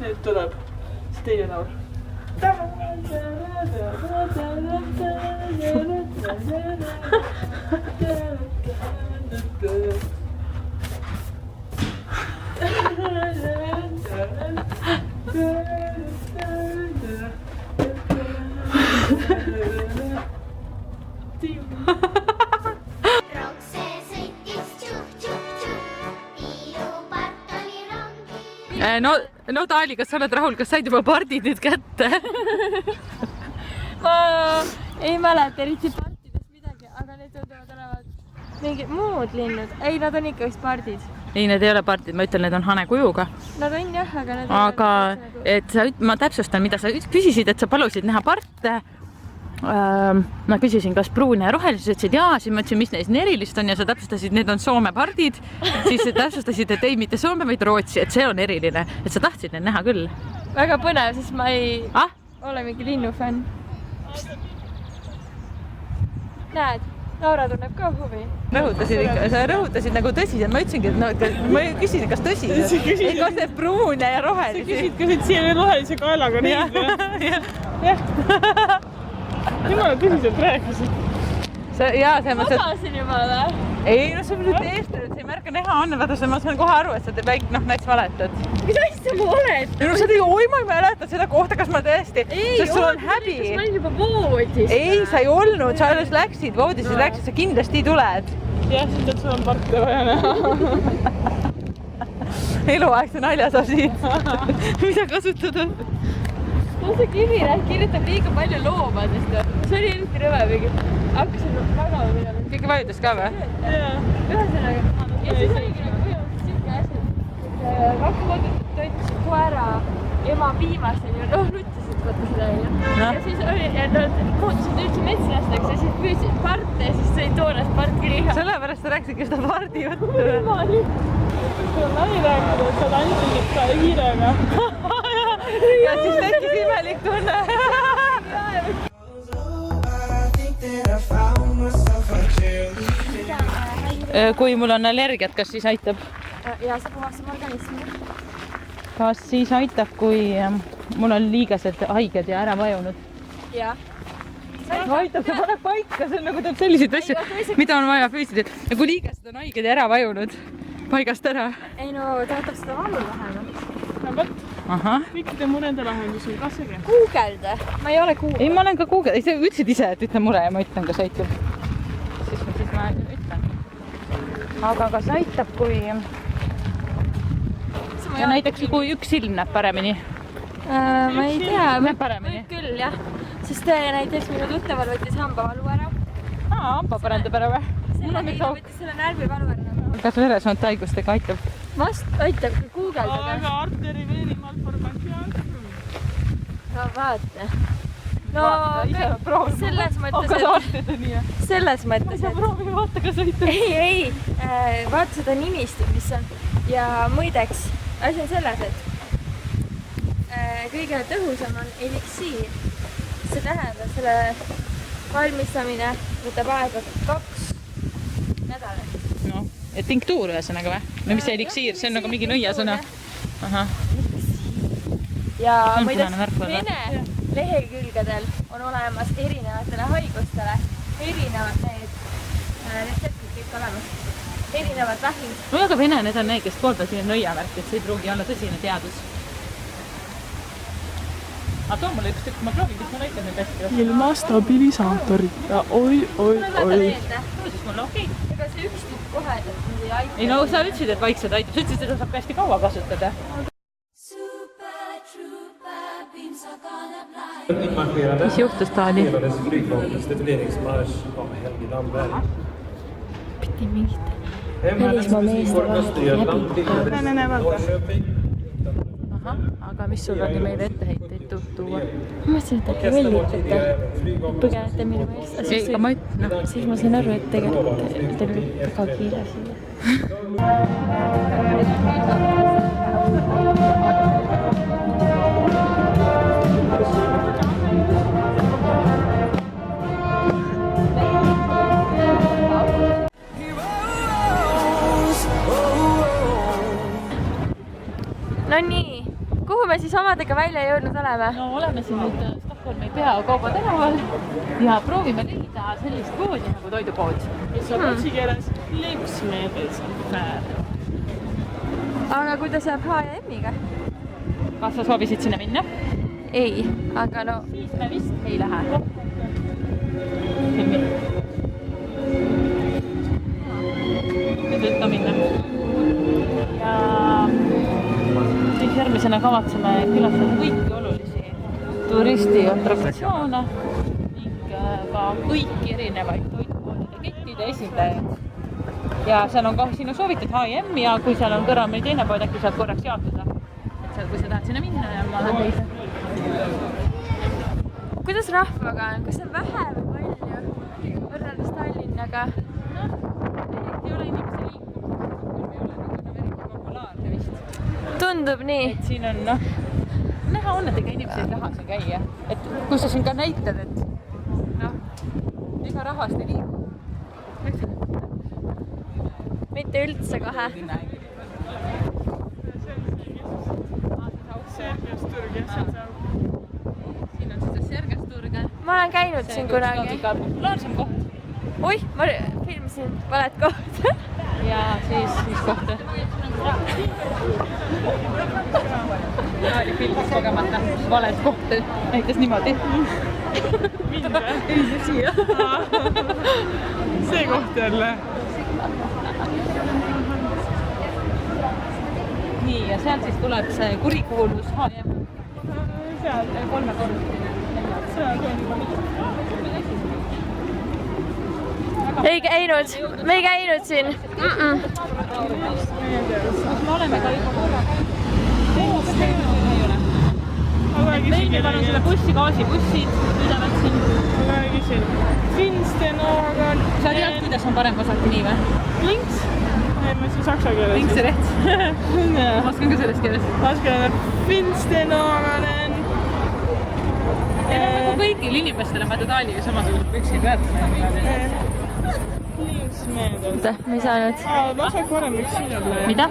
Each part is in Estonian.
Nüüd tuleb see teine laul. No Taali, kas sa oled rahul, kas said juba pardid nüüd kätte? Ma ei mäleta eriti partidest midagi, aga need tunduvad olevat mingid muud linnud. Ei, nad on ikka vist pardid. Ei, need ei ole pardid, ma ütlen, need on hanekujuga. Nad on jah, aga need aga et ma täpsustan, mida sa küsisid, et sa palusid näha parte. Ma küsisin, kas pruune ja rohelised, ütlesid jaa, siis ma ütlesin, mis neis erilist on ja sa täpsustasid, need on Soome pardid. Siis täpsustasid, et ei, mitte Soome, vaid Rootsi, et see on eriline, et sa tahtsid need näha küll. Väga põnev, sest ma ei ole mingi linnufänn. Näed, Laura tunneb ka huvi. Sa rõhutasid nagu tõsiselt, ma ütlesingi, et ma küsisin, kas tõsiselt. Ei, kas need pruune ja rohelisi. Sa küsid, kas et siia veel rohelise kaelaga neid või? Jah. Jumala tõsiselt rääkisid. Magasin juba või? Ei, no sa nüüd eest, et sa ei märka näha on, vaata, ma saan kohe aru, et sa teed näiteks valetad. Mis asja ma oletad? No sa teed, oi, ma ei mäleta seda kohta, kas ma tõesti, sest sul on häbi. Kas ma olin juba voodis? Ei, sa ei olnud, sa alles läksid voodisse, läksid, sa kindlasti tuled. Jah, sest et sul on parte vaja näha. Eluaegse naljasasid. Mida kasutada? No see Kiviräht kirjutab liiga palju loomadest. See oli eriti rõve mingi. Hakkasin magama minema. Keegi vajutas ka või? Ühesõnaga. Ja siis oligi nagu põhimõtteliselt siuke asi. Kaks kodutut toitasid koera ema piimasel ja nutisid võtta seda välja. Ja siis oli, ja nad muutusid üldse metslasteks ja siis püüdsid parte ja siis sõi toonast partki liha. Sellepärast sa rääkisidki seda pardi juttu. Niimoodi. Sul on nali rääkida, et sa tantsisid ka hiirega. Ja siis tekkis imelik tunne. Kui mul on allergiat, kas siis aitab? Ja see puhastab organismi. Kas siis aitab, kui mul on liigesed haiged ja ära vajunud? Jah. Aitab, see paneb paika, see on nagu teeb selliseid asju, mida on vaja füüsiliselt. Ja kui liigesed on haiged ja ära vajunud, paigast ära? Ei no, ta võtab seda valu vähemalt. No võt, kõikide murende lahendus on kasvõi. Kuugelda. Ma ei ole kuugelda. Ei, ma olen ka kuugelda. Sa ütlesid ise, et ütle mure ja ma ütlen, kas aitab. Siis ma ütlen. Aga kas aitab, kui... Ja näiteks kui üks silm näeb paremini? Ma ei tea. Näeb paremini? Võib küll, jah. Sest näiteks minu tuttaval võttis hambavalu ära. Hamba parandab ära või? Võttis selle närvivalu ära. Kas veresoonte haigustega aitab? Vast aitab, kui kuugeldada. Aga arteri veeni malformatsioon. No vaata. No selles mõttes, Sa proovi vaata, kas aitab. Ei. Vaata seda nimistut, mis on. Ja muideks, asi on selles, et kõige tõhusam on eliksiir. See tähendab, selle valmistamine võtab aega 2 nädalat. No, et tinktuur ühesõnaga või? No mis see eliksiir, see on nagu mingi nõiasõna. Ja muideks Vene lehekülgedel on olemas erinevatele haigustele erinevad need retseptid kõik olemas. Erinevad vähid. No aga Vene, need on need, kes poolda siin nõiavärk, et see ei pruugi olla tõsine teadus. Aga too mulle üks tükk, ma proovin, kes ma näitan nüüd hästi. Ilma stabilisaatorit ja oi. Siis mulle okei. Ega see üks tükk kohe ei aita. Ei no sa ütlesid, et vaikselt aitab. Sa ütlesid, et seda saab hästi kaua kasutada. Mis juhtus, Taali? Pidi mingit välismaa meeste vahel läbi. Aga mis sul on meile etteheiteid tuua? Ma mõtlesin, et äkki võllitate. Põgenete minu meest. Ei, aga ma ütlen. Siis ma sain aru, et tegelikult teil oli väga kiire siia. no nii, kuhu me siis omadega välja jõudnud oleme? no oleme siin nüüd Stockholmi Peakauba tänaval ja proovime leida sellist poodi nagu toidupood. mis on otsi keeles livsmedelsaffär. Aga kuidas jääb H&M-iga? Kas sa soovisid sinna minna? Ei, aga no... Siis me vist ei lähe. Nüüd võtta minna. Ja siis järgmisena kavatseme külastada kõiki olulisi turistiatraktsioone ning ka kõiki erinevaid toidupoodide kettide esindajaid. Ja seal on ka sinu soovitud H&M ja kui seal on kõrval mõni teine pood, äkki saab korraks jaotada. Et seal, kui sa tahad sinna minna ja ma lähen teise. Kuidas rahvaga on? Kas on vähe või palju võrreldes Tallinnaga? Ei ole inimese liikumine, ei ole nagu eriti populaarne vist. Tundub nii. Et siin on, näha on, et ega inimesed ei taha siin käia. Et kui sa siin ka näitad, et ega rahvast ei liigu. Mitte üldse kohe. Sergesturg, jah, see saab. Siin on seda Sergesturg. Ma olen käinud siin kunagi. Ka populaarsem koht. Oih, ma filmisin valet kohta. Ja siis mis kohta? Oli filmis kogemata valet kohta. Näitas niimoodi. Mind või? Ei, see siia. See koht jälle. Nii, ja sealt siis tuleb see kurikuulus H&M. Seal, 3 korruseline. seal on. Ei käinud, me ei käinud siin. Kus me oleme ka juba korraga. Meil juba on selle gaasibussid sõidavad siin. Ma räägisin Finstenoga. Sa tead, kuidas on parem vasati nii või? Links. Ei, ma ütlesin saksa keeles. Links ja rechts. Ma oskan ka selles keeles. Lasken Finstenoga. Nagu kõigil inimestel on Taaliga samasugused püksid väärtused. Livsmedel. Me ei saanud. Vasak varem üks siin jälle. Mida?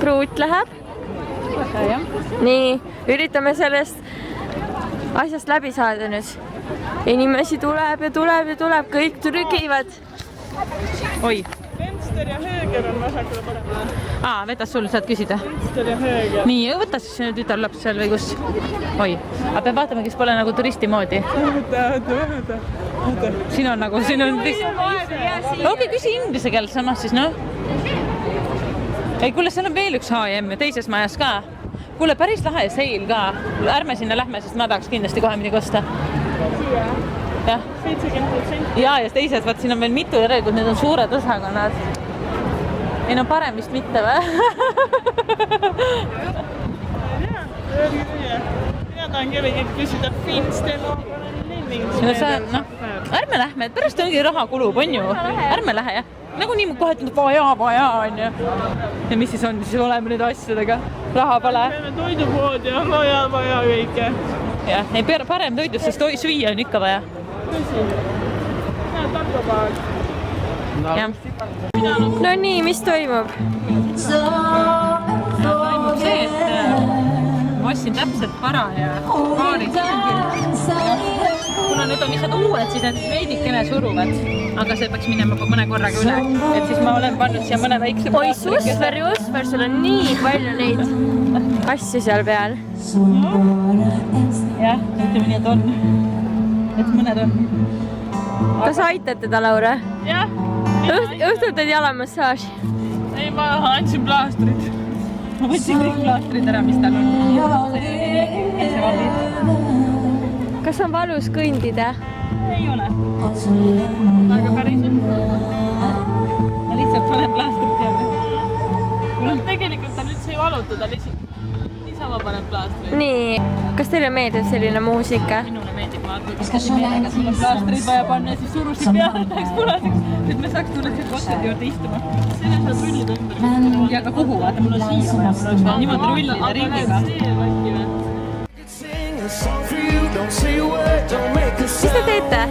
Pruut läheb. Jah. Nii, üritame sellest asjast läbi saada nüüd. Inimesi tuleb ja tuleb ja tuleb, kõik trügivad. Oi. Fenster ja Hööger on vasakule paremale. Vedas sul, saad küsida? Fenster ja Hööger. Nii, võta siis tütarlaps seal või kus? Oi, aga peab vaatama, kes pole nagu turisti moodi. Oota. Siin on nagu, siin on... Okei, küsi inglise keeles samas siis, noh. Ei, kuule, seal on veel üks H&M ja teises majas ka. Kuule, päris lahe seil ka. Ärme sinna lähme, sest ma tahaks kindlasti kohe midagi osta. Jah. 70%. Ja teises, vaat siin on veel mitu järelikult, need on suured osakonnad. Ei no parem vist mitte või? Mina tahan kellegi küsida Finstenoga No ärme lähme, et pärast ongi raha kulub, on ju? Ärme lähe, jah. Nagu nii kohe, et vaja, on ju. Ja mis siis on, siis oleme nüüd asjadega. Raha pole. Peame toidupood ja vaja kõike. Jah, ei parem toidus, sest süüa on ikka vaja. Tõsi. Näed takopaad. Jah. No nii, mis toimub? Toimub see, et ma ostsin täpselt paraja paari silgi. Kuna nüüd on lihtsalt uued, siis need veidikene suruvad. Aga see peaks minema mõne korraga üle. Et siis ma olen pannud siia mõne väikse Oi, Susver, sul on nii palju neid asju seal peal. Jah, ütleme nii, et on. Et mõned on. Kas aitad teda, Laura? Jah. Õhtul teed jalamassaaži. Ei, ma andsin plaastrid. Ma võtsin kõik plaastrid ära, mis tal on. See valid. Kas on valus kõndida? Ei ole. Aga päriselt. Ma lihtsalt panen plaastrit jälle. Tegelikult ta üldse ei valuta, ta lihtsalt niisama paneb plaastrit. Nii, kas teile meeldib selline muusika? Minule meeldib, ma hakkasin meelega sul on plaastrid vaja panna ja siis surusin peale, et läheks punaseks, et me saaks tulla siin kotsedi juurde istuma. Selle saab rullida ümber. Ja ka kuhu, vaata, mul on siia, mul oleks vaja niimoodi rullida ringiga. Mis te teete?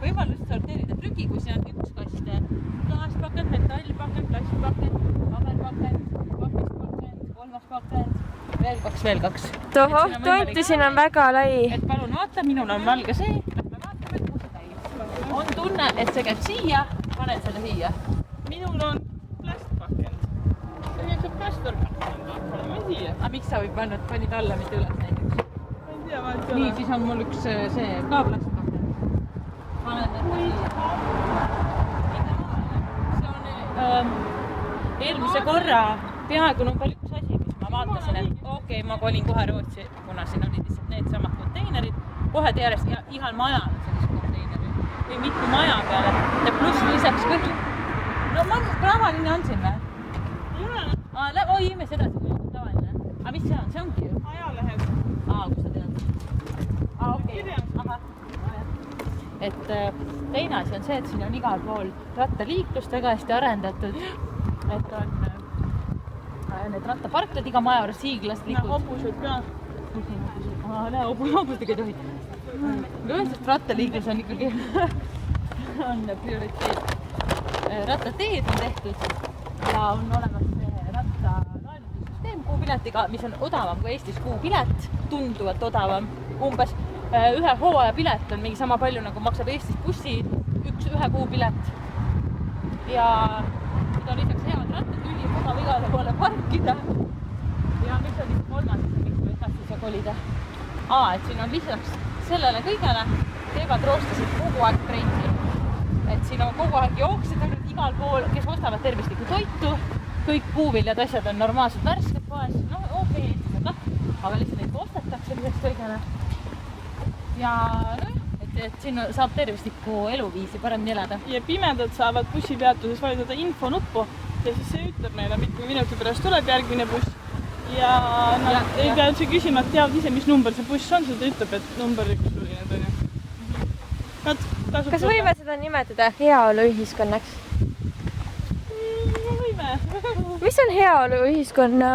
võimalust sorteerida prügi, kui siin on küpskaste, klaaspakend, metallpakend, plastpakend, paberpakend, papistpakend, kolmaspakend, veel kaks. Tohoh, toitusin on väga lai. Et palun vaata, minul on valge see, lähme vaatame, kus see täis. On tunne, et see käib siia, panen selle siia. Minul on plastpakend. See on plastpakend. Paneme siia. Aga miks sa panid alla, mitte üles näiteks? Ma ei tea, ma ei tea. Nii, siis on mul üks see ka plastpakend. Panen need siia. See on eelmise korra peaaegu number 1 asi, mis ma vaatasin, et okei, ma kolin kohe Rootsi, kuna siin olid lihtsalt need samad konteinerid. Kohe tearest ja igal majal on sellist konteinerid. Või mitu maja peale. Ja pluss lisaks kõik. No ma tavaline on siin või? Ei ole. Oi, imes edasi, kui on tavaline. Aga mis see on? See ongi ju. Ajalehed. Kus sa tead? Okei. Ahah. Et teine asi on see, et siin on igal pool rattaliiklust väga hästi arendatud. Et on need rattaparklad iga maja juures, hiiglaslikud. Hobused ka. Hobustega ei tohi. Üldiselt rattaliiklus on ikkagi on prioriteet. Rattateed on tehtud ja on olemas rattalaenutussüsteem kuupiletiga, mis on odavam kui Eestis kuupilet, tunduvalt odavam. Umbes ühe hooaja pilet on mingi sama palju, nagu maksab Eestis bussi ühe kuupilet. Ja nüüd on lisaks head rattad, ülimugav igale poole parkida. Ja mis on kolmas, miks me edasi saa kolida? Et siin on lisaks sellele kõigele teevad roostasid kogu aeg trenni. Et siin on kogu aeg jooksed igal pool, kes ostavad tervislikku toitu. Kõik puuviljad asjad on normaalselt värsked poes. No okei, aga lihtsalt neid ostetakse lisaks kõigele. Ja et siin saab tervislikku eluviisi paremini elada. Ja pimedad saavad bussipeatuses vajutada infonuppu ja siis see ütleb meile, mitme minuti pärast tuleb järgmine buss. Ja ei pea üldse küsima, et teavad ise, mis number see buss on, seda ütleb, et number 1 tuli need on ju. Kas võime seda nimetada heaoluühiskonnaks? Võime. Mis on heaoluühiskonna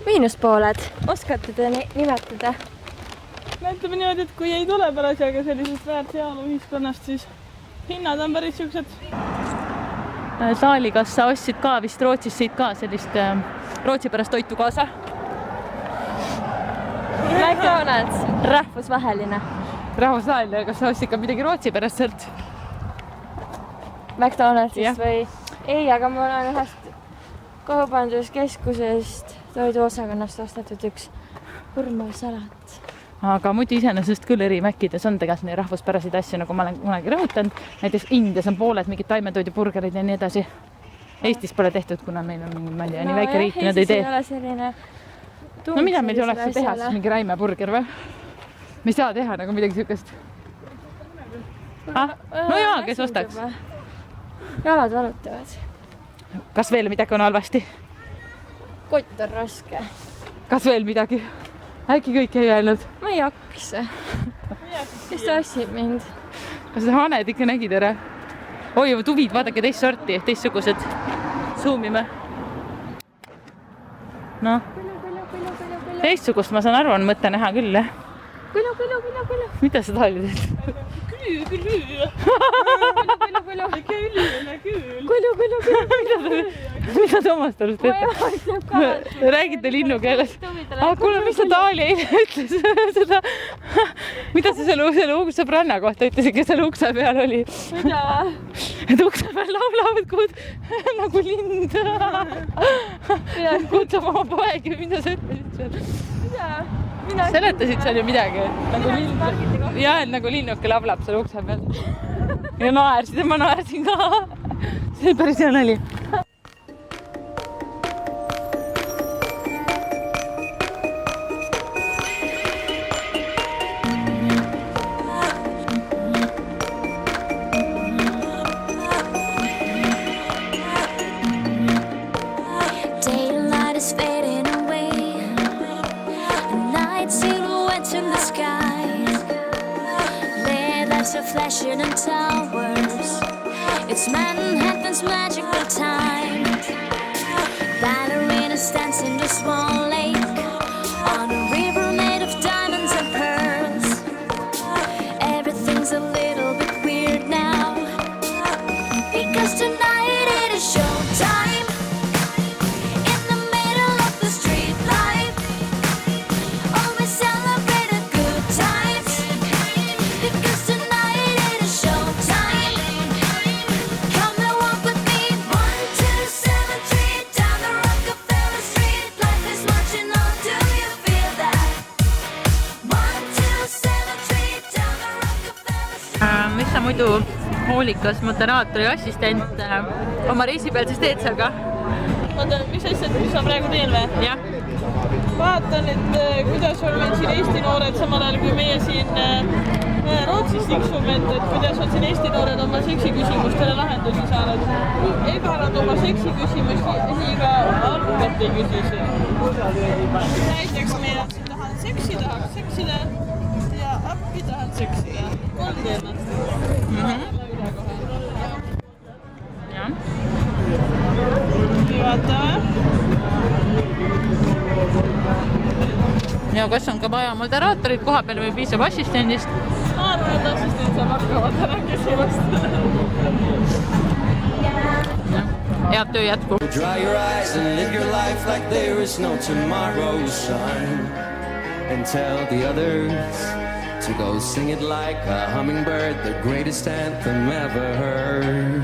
miinuspooled? Oskate te nimetada? Me ütleme niimoodi, et kui ei tule parasjaga sellisest väärt heaoluühiskonnast, siis hinnad on päris siuksed. Saali, kas sa ostsid ka vist Rootsis siit ka sellist Rootsi pärast toitu kaasa? McDonald's, rahvusvaheline. Rahvusvaheline, kas sa ostsid ka midagi Rootsi pärast sealt? McDonaldsist või? Ei, aga mul on ühest kaubanduskeskusest toiduosakonnast ostetud üks hurmavsalat. Aga muidu iseenesest küll eri Mäkkides on tegelikult nii rahvuspäraseid asju, nagu ma olen kunagi rõhutanud. Näiteks Indias on pooled mingid taimetoiduburgerid ja nii edasi. Eestis pole tehtud, kuna meil on nii väike riik, nad ei tee. No mida meil oleks teha siis mingi räimeburger või? Me ei saa teha nagu midagi siukest. No jaa, kes ostaks? Jalad valutavad. Kas veel midagi on halvasti? Kott on raske. Kas veel midagi? Äkki kõik ei öelnud? Ma ei jaksa. Kes tassib mind? Kas seda haned ikka nägid ära? Oi, tuvid, vaadake teist sorti, teistsugused. Zoomime. No. Teistsugust, ma saan aru, on mõte näha küll, jah? Külu. Mida sa tahad? Küll. Mida Toomas talust teete? Räägite linnu keeles. Kuule, mis sa Taali eile ütles seda? Mida sa selle sõbranna kohta ütlesid, kes selle ukse peal oli? Mida? Et ukse peal laulavad nagu lind. Kutsub oma poegi, mida sa ütlesid seal? Mida? Seletasid seal ju midagi. Jah, et nagu linnuke laulab seal ukse peal. Ja naersid ja ma naersin ka. See oli päris hea nali. Flashing in towers, it's Manhattan's magical time. Ballerinas dance in the small lake on a river made of diamonds and pearls. Everything's a little bit weird now. muidu hoolikas moderaatori assistent oma reisi peal siis teed seal ka? Oota, mis asjad, mis ma praegu teen või? Jah. Vaatan, et kuidas on meil siin Eesti noored samal ajal, kui meie siin Rootsis tiksume, et kuidas on siin Eesti noored oma seksiküsimustele lahendusi saanud. Ega nad oma seksiküsimusi ka alguselt ei küsi. Näiteks meil on siin tahaks seksida ja appi tahan seksida. 3 teemat. Jah. Vaatame. Ja kas on ka vaja moderaatorit koha peal või piisab assistendist? Ma arvan, et assistent saab hakkama täna küsimust. Head töö jätku. Dry your eyes and live your life like there is no tomorrow, son. And tell the others to go sing it like a hummingbird, the greatest anthem ever heard.